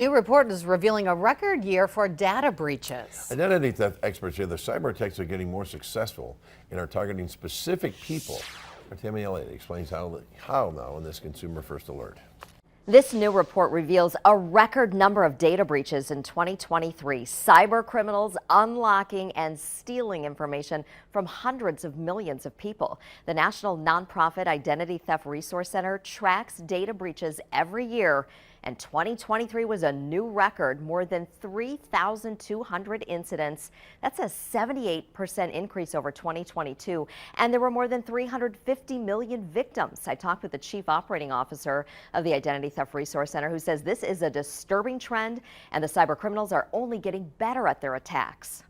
New report is revealing a record year for data breaches. Identity theft experts say the cyber attacks are getting more successful and are targeting specific people. Tammy Elliott explains how now in this Consumer First Alert. This new report reveals a record number of data breaches in 2023. Cyber criminals unlocking and stealing information from hundreds of millions of people. The national nonprofit Identity Theft Resource Center tracks data breaches every year, and 2023 was a new record, more than 3,200 incidents. That's a 78% increase over 2022, and there were more than 350 million victims. I talked with the chief operating officer of the Identity Theft Resource Center, who says this is a disturbing trend, and the cyber criminals are only getting better at their attacks.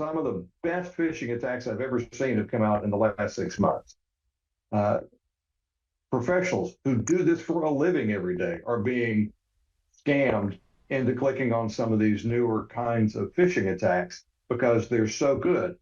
Some of the best phishing attacks I've ever seen have come out in the last 6 months. Professionals who do this for a living every day are being scammed into clicking on some of these newer kinds of phishing attacks because they're so good.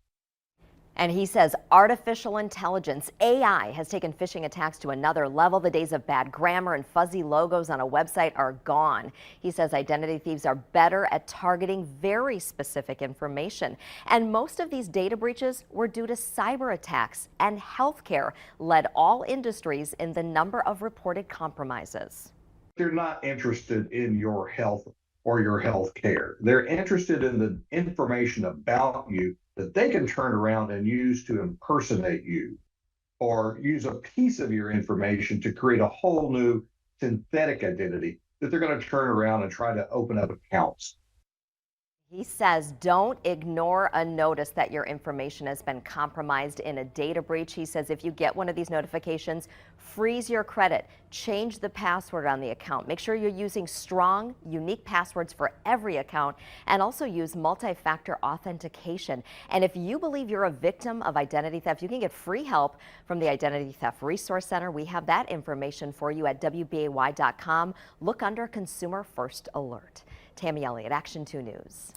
And he says artificial intelligence, AI, has taken phishing attacks to another level. The days of bad grammar and fuzzy logos on a website are gone. He says identity thieves are better at targeting very specific information. And most of these data breaches were due to cyber attacks, and healthcare led all industries in the number of reported compromises. They're not interested in your health or your health care. They're interested in the information about you that they can turn around and use to impersonate you, or use a piece of your information to create a whole new synthetic identity that they're going to turn around and try to open up accounts. He says don't ignore a notice that your information has been compromised in a data breach. He says if you get one of these notifications, freeze your credit, change the password on the account. Make sure you're using strong, unique passwords for every account, and also use multi-factor authentication. And if you believe you're a victim of identity theft, you can get free help from the Identity Theft Resource Center. We have that information for you at WBAY.com. Look under Consumer First Alert. Tammy Elliott, Action 2 News.